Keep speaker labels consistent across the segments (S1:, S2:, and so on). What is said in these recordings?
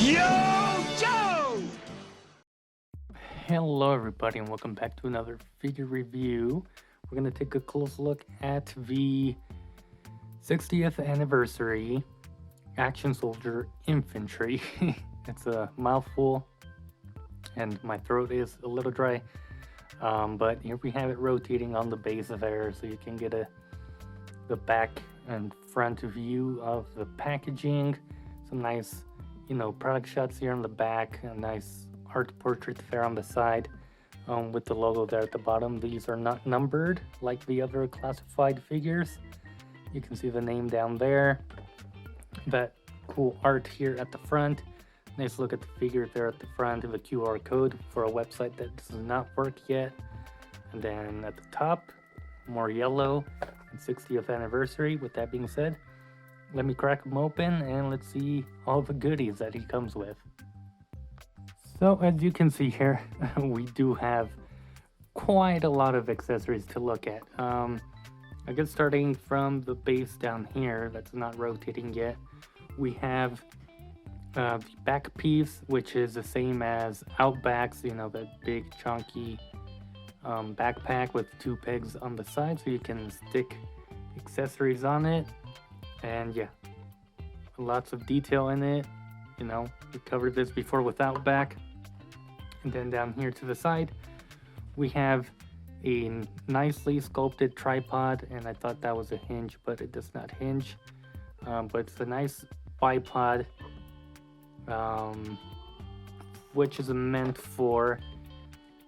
S1: Yo, Joe!
S2: Hello everybody and welcome back to another figure review. We're going to take a close look at the 60th anniversary Action Soldier Infantry. It's a mouthful and my throat is a little dry, but here we have it rotating on the base there so you can get the back and front view of the packaging. Some nice, product shots here on the back, a nice art portrait there on the side, with the logo there at the bottom. These are not numbered like the other classified figures. You can see the name down there. That cool art here at the front. Nice look at the figure there at the front of the QR code for a website that does not work yet. And then at the top, more yellow and 60th anniversary. With that being said, let me crack them open and let's see all the goodies that he comes with. So as you can see here, we do have quite a lot of accessories to look at. I guess starting from the base down here that's not rotating yet, we have the back piece, which is the same as Outback's, the big chunky backpack with two pegs on the side so you can stick accessories on it. And yeah, lots of detail in it. We covered this before with Outback. And then down here to the side, we have a nicely sculpted tripod, and I thought that was a hinge, but it does not hinge. But it's a nice bipod, which is meant for,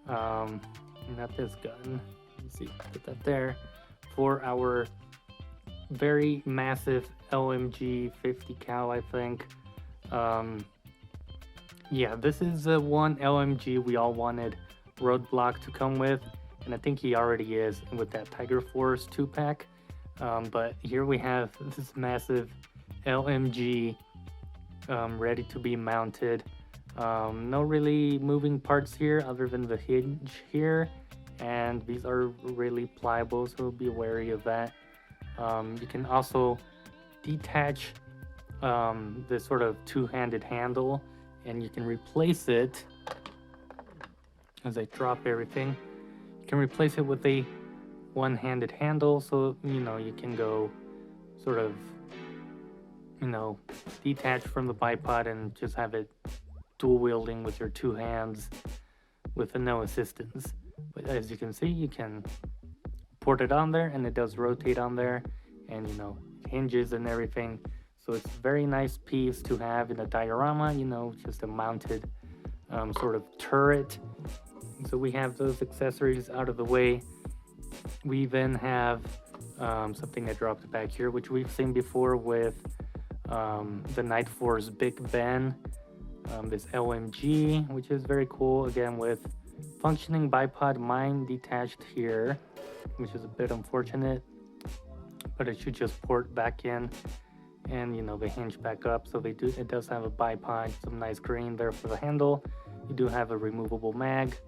S2: not this gun, let's see, put that there, for our very massive LMG 50 cal, I think. Yeah, this is the one LMG we all wanted Roadblock to come with, and I think he already is with that Tiger Force 2-pack. But here we have this massive LMG ready to be mounted. No really moving parts here other than the hinge here, and these are really pliable, so be wary of that. You can also detach this sort of two-handed handle, and you can replace it, as I drop everything, you can replace it with a one-handed handle, so you can go sort of detach from the bipod and just have it dual wielding with your two hands with no assistance. But as you can see, you can port it on there and it does rotate on there, and hinges and everything. So it's a very nice piece to have in a diorama, just a mounted sort of turret. So we have those accessories out of the way. We then have something I dropped back here, which we've seen before with the Night Force Big Ben, this LMG, which is very cool, again with functioning bipod, mine detached here, which is a bit unfortunate, but it should just port back in, and they hinge back up, so it does have a bipod, some nice green there for the handle. You do have a removable mag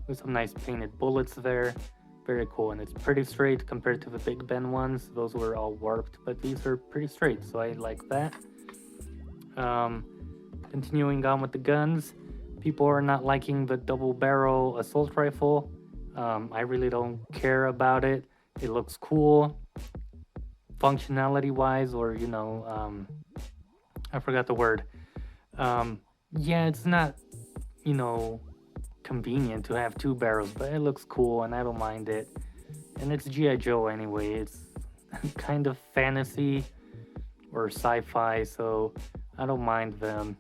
S2: with some nice painted bullets there. Very cool, and it's pretty straight compared to the Big Ben ones. Those were all warped, but these are pretty straight, so I like that. Continuing on with the guns, people are not liking the double barrel assault rifle. I really don't care about it. It looks cool functionality wise, or I forgot the word. Yeah, it's not convenient to have two barrels, but it looks cool and I don't mind it. And it's G.I.Joe anyway. It's kind of fantasy or sci-fi, so I don't mind them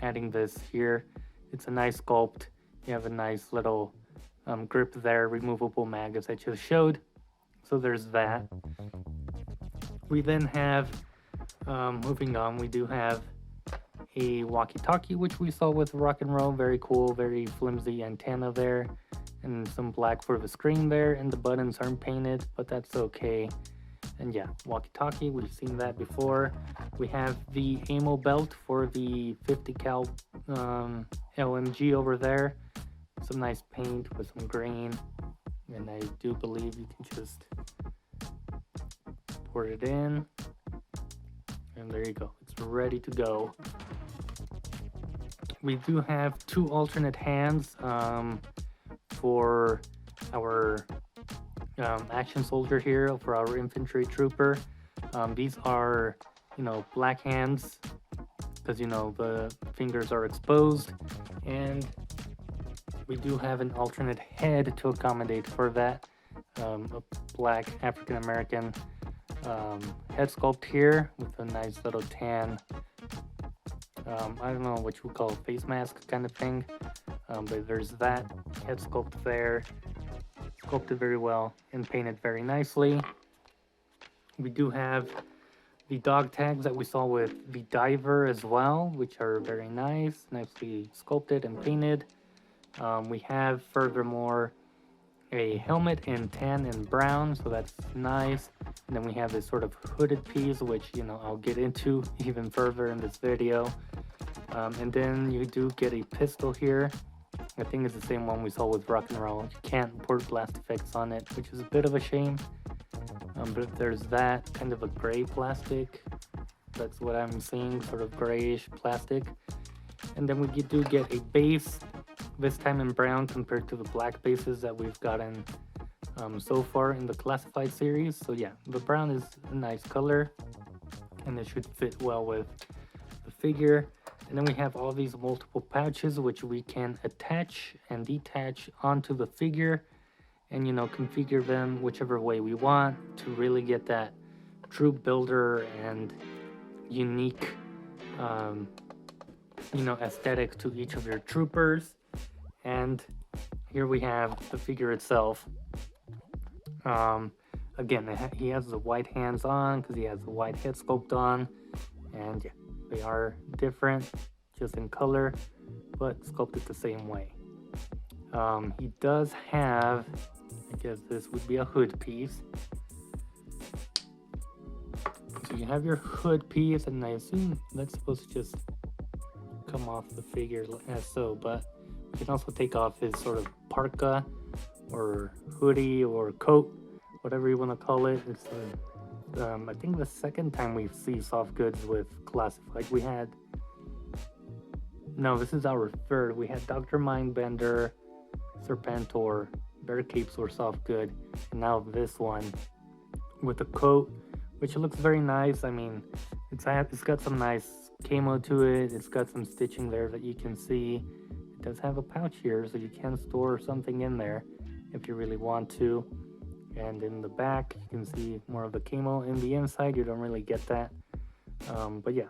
S2: adding this here. It's a nice sculpt. You have a nice little grip there, removable mag as I just showed, so there's that. We then have moving on, we do have a walkie-talkie, which we saw with Rock and Roll. Very cool, very flimsy antenna there, and some black for the screen there, and the buttons aren't painted, but that's okay. And yeah, walkie-talkie, we've seen that before. We have the ammo belt for the 50 cal LMG over there. Some nice paint with some green, and I do believe you can just pour it in, and there you go, it's ready to go. we do have 2 alternate hands for our action soldier here, for our infantry trooper. These are, black hands because, the fingers are exposed, and we do have an alternate head to accommodate for that. A black African American head sculpt here with a nice little tan, I don't know what you would call a face mask kind of thing, but there's that head sculpt there, sculpted very well and painted very nicely. We do have the dog tags that we saw with the diver as well, which are very nice, nicely sculpted and painted. We have furthermore a helmet in tan and brown, so that's nice. And then we have this sort of hooded piece, which I'll get into even further in this video. And then you do get a pistol here. I think it's the same one we saw with Rock and Roll. You can't put blast effects on it, which is a bit of a shame. But there's that kind of a gray plastic. That's what I'm seeing, sort of grayish plastic. And then we do get a base, this time in brown compared to the black bases that we've gotten so far in the classified series. So yeah, the brown is a nice color and it should fit well with the figure. And then we have all these multiple pouches which we can attach and detach onto the figure and configure them whichever way we want to really get that troop builder and unique aesthetic to each of your troopers. And here we have the figure itself. Again, he has the white hands on because he has the white head sculpt on, and yeah, they are different just in color but sculpted the same way. He does have, I guess this would be a hood piece. So you have your hood piece, and I assume that's supposed to just come off the figure as so, but you can also take off his sort of parka or hoodie or coat, whatever you want to call it. It's I think the second time we see soft goods with classified. This is our third. We had Dr. Mindbender, Serpentor, their capes were soft good, and now this one with a coat, which looks very nice. I mean, it's got some nice camo to it. It's got some stitching there that you can see. It does have a pouch here, so you can store something in there if you really want to. And in the back, you can see more of the camo. In the inside, you don't really get that. But yeah,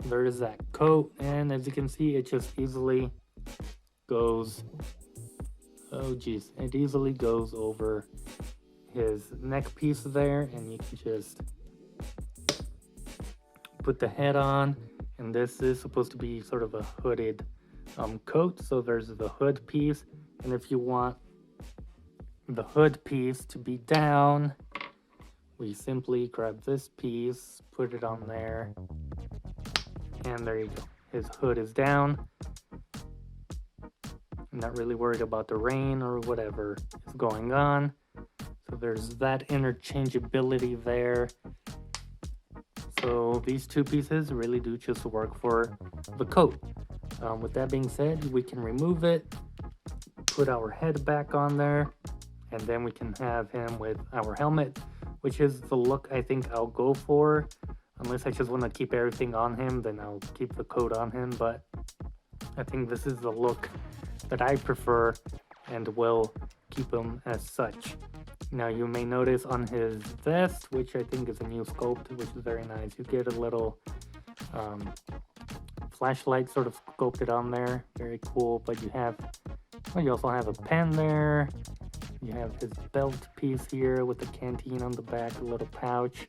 S2: there is that coat, and as you can see, it just easily goes. Oh geez, it easily goes over his neck piece there, and you can just put the head on. And this is supposed to be sort of a hooded coat, so there's the hood piece, and if you want the hood piece to be down, we simply grab this piece, put it on there, and there you go. His hood is down. I'm not really worried about the rain or whatever is going on. So there's that interchangeability there. So these two pieces really do just work for the coat. With that being said, we can remove it, put our head back on there, and then we can have him with our helmet, which is the look I think I'll go for. Unless I just want to keep everything on him, then I'll keep the coat on him, but I think this is the look that I prefer and will keep him as such. Now you may notice on his vest, which I think is a new sculpt, which is very nice, you get a little flashlight sort of sculpted on there, very cool. But you also have a pen there, you have his belt piece here with the canteen on the back, a little pouch,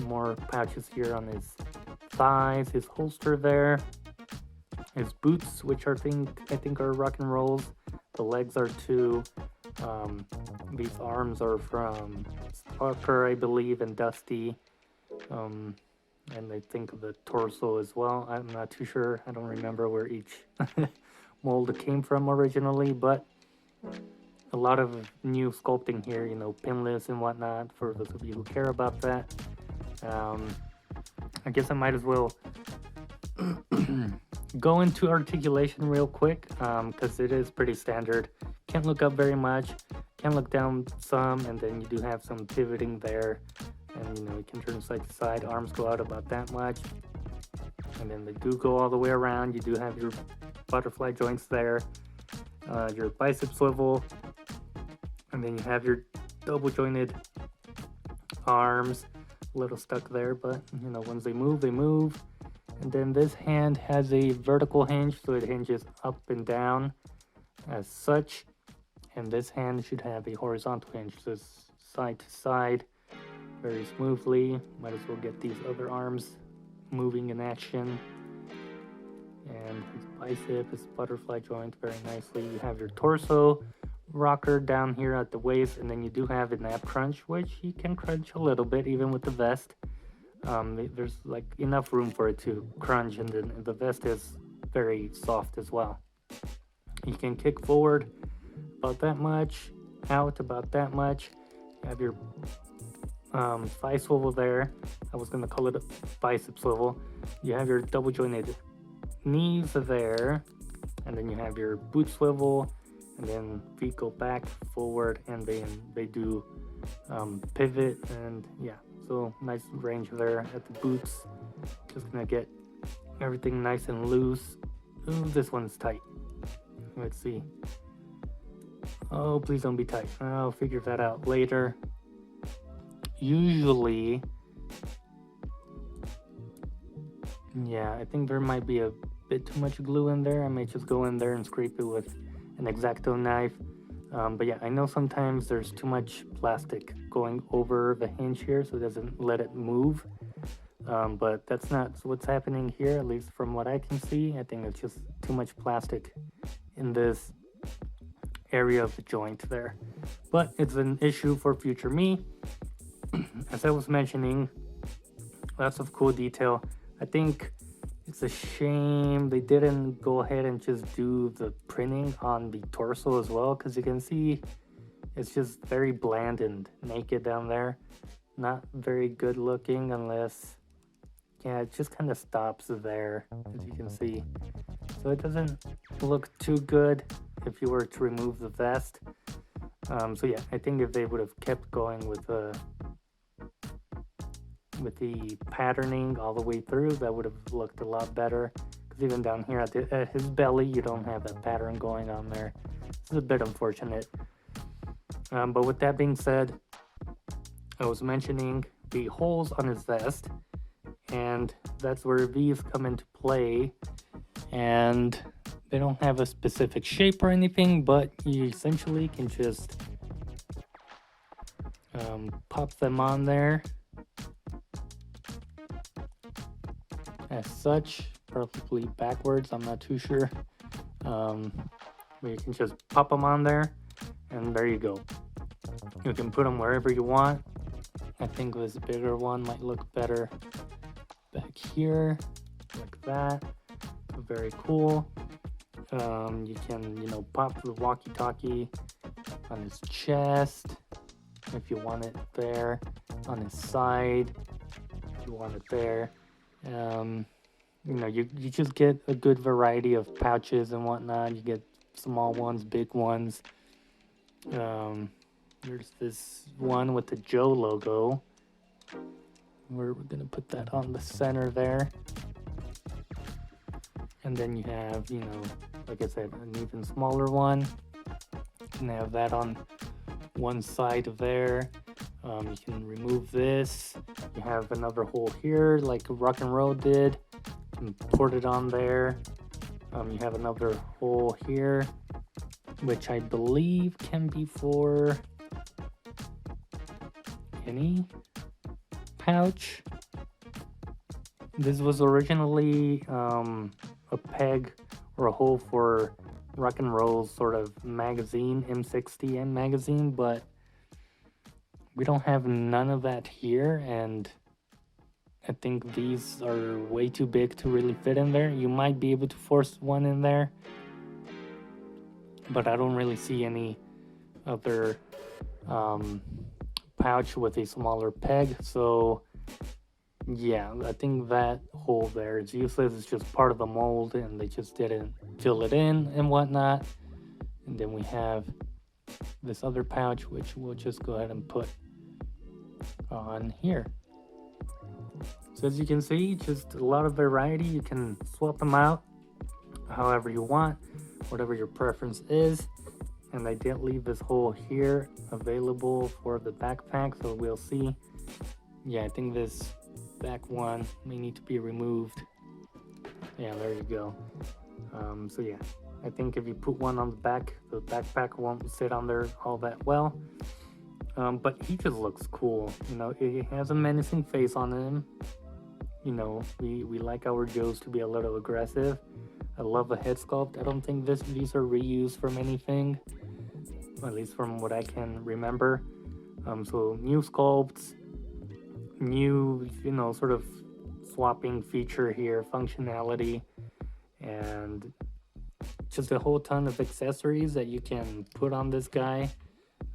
S2: more pouches here on his thighs, his holster there, his boots, which I think are rock and rolls. The legs are too. These arms are from Stalker, I believe, and Dusty. And I think the torso as well. I'm not too sure. I don't remember where each mold came from originally, but a lot of new sculpting here, pinless and whatnot, for those of you who care about that. I guess I might as well go into articulation real quick, because it is pretty standard. Can't look up very much, can look down some, and then you do have some pivoting there, and you can turn side to side. Arms go out about that much, and then they do go all the way around. You do have your butterfly joints there, your bicep swivel, and then you have your double jointed arms, a little stuck there, but once they move, they move. And then this hand has a vertical hinge, so it hinges up and down as such. And this hand should have a horizontal hinge, so it's side to side very smoothly. Might as well get these other arms moving in action. And his bicep, his butterfly joint very nicely. You have your torso rocker down here at the waist, and then you do have an ab crunch, which you can crunch a little bit even with the vest. There's like enough room for it to crunch, and then the vest is very soft as well. You can kick forward about that much, out about that much. You have your thigh swivel there. I was going to call it a bicep swivel. You have your double jointed knees there, and then you have your boot swivel, and then feet go back, forward, and they do pivot, and yeah, so nice range there at the boots. Just gonna get everything nice and loose. Ooh, this one's tight. Let's see. Oh, please don't be tight. I'll figure that out later. Usually, yeah, I think there might be a bit too much glue in there. I may just go in there and scrape it with an X-Acto knife. But yeah, I know sometimes there's too much plastic going over the hinge here, so it doesn't let it move. But that's not what's happening here, at least from what I can see. I think it's just too much plastic in this area of the joint there. But it's an issue for future me. As I was mentioning, lots of cool detail. I think it's a shame they didn't go ahead and just do the printing on the torso as well, because you can see it's just very bland and naked down there. Not very good looking unless, yeah, it just kind of stops there, as you can see. So it doesn't look too good if you were to remove the vest. So yeah, I think if they would have kept going with the patterning all the way through, that would have looked a lot better. Because even down here at his belly, you don't have that pattern going on there. This is a bit unfortunate. But with that being said, I was mentioning the holes on his vest, and that's where these come into play. And they don't have a specific shape or anything, but you essentially can just pop them on there as such, probably backwards, I'm not too sure. But you can just pop them on there, and there you go. You can put them wherever you want. I think this bigger one might look better back here, like that. Very cool. You can, pop the walkie-talkie on his chest if you want it there, on his side if you want it there. You just get a good variety of pouches and whatnot. You get small ones, big ones. There's this one with the Joe logo. We're gonna put that on the center there. And then you have, like I said, an even smaller one. You can have that on one side of there. You can remove this. You have another hole here, like Rock and Roll did. You can put it on there. You have another hole here, which I believe can be for any pouch. This was originally a peg or a hole for Rock and Roll's sort of magazine, M60M magazine, but we don't have none of that here, and I think these are way too big to really fit in there. You might be able to force one in there, but I don't really see any other pouch with a smaller peg, so Yeah, I think that hole there is useless. It's just part of the mold and they just didn't fill it in and whatnot. And then we have this other pouch, which we'll just go ahead and put on here. So as you can see, just a lot of variety. You can swap them out however you want, whatever your preference is. And I did leave this hole here available for the backpack, so we'll see. Yeah, I think this back one may need to be removed. Yeah, there you go. So yeah, I think if you put one on the backpack won't sit on there all that well. But he just looks cool. You know, he has a menacing face on him. You know, we like our Joes to be a little aggressive. I love the head sculpt. I don't think these are reused from anything, at least from what I can remember. So new sculpts, new, you know, sort of swapping feature here, functionality, and just a whole ton of accessories that you can put on this guy.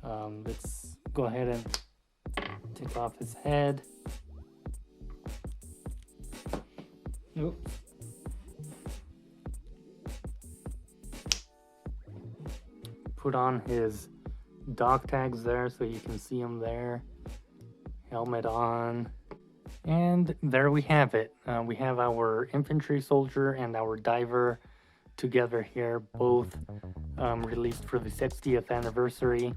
S2: Let's go ahead and take off his head. Oops. Put on his dog tags there so you can see him there. Helmet on. And there we have it. We have our infantry soldier and our diver together here, both released for the 60th anniversary.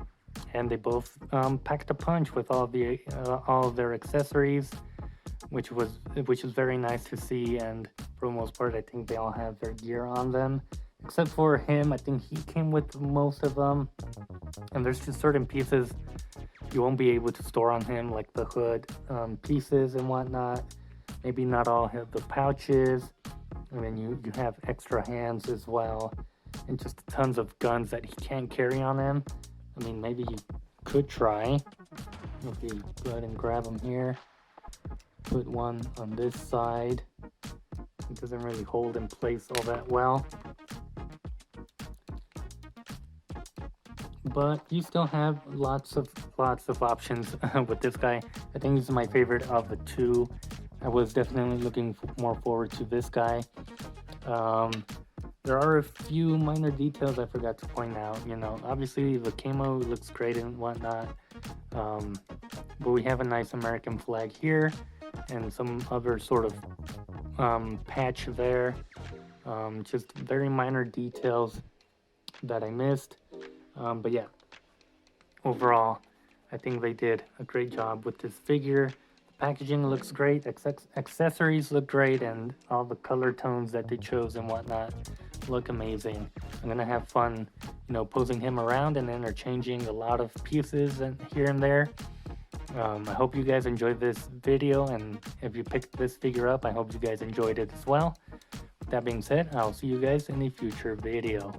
S2: And they both packed a punch with all of their accessories, which is very nice to see. And for the most part, I think they all have their gear on them, except for him. I think he came with most of them, and there's just certain pieces you won't be able to store on him, like the hood pieces and whatnot. Maybe not all have the pouches, and then you have extra hands as well, and just tons of guns that he can't carry on him. I mean, maybe you could try. Okay, go ahead and grab him here. Put one on this side. It doesn't really hold in place all that well. But you still have lots of options with this guy. I think this is my favorite of the two. I was definitely looking more forward to this guy. There are a few minor details I forgot to point out. You know, obviously the camo looks great and whatnot, but we have a nice American flag here and some other sort of patch there. Just very minor details that I missed. But yeah, overall, I think they did a great job with this figure. The packaging looks great, accessories look great, and all the color tones that they chose and whatnot look amazing. I'm gonna have fun, you know, posing him around and interchanging a lot of pieces and here and there. I hope you guys enjoyed this video, and if you picked this figure up, I hope you guys enjoyed it as well. With that being said, I'll see you guys in a future video.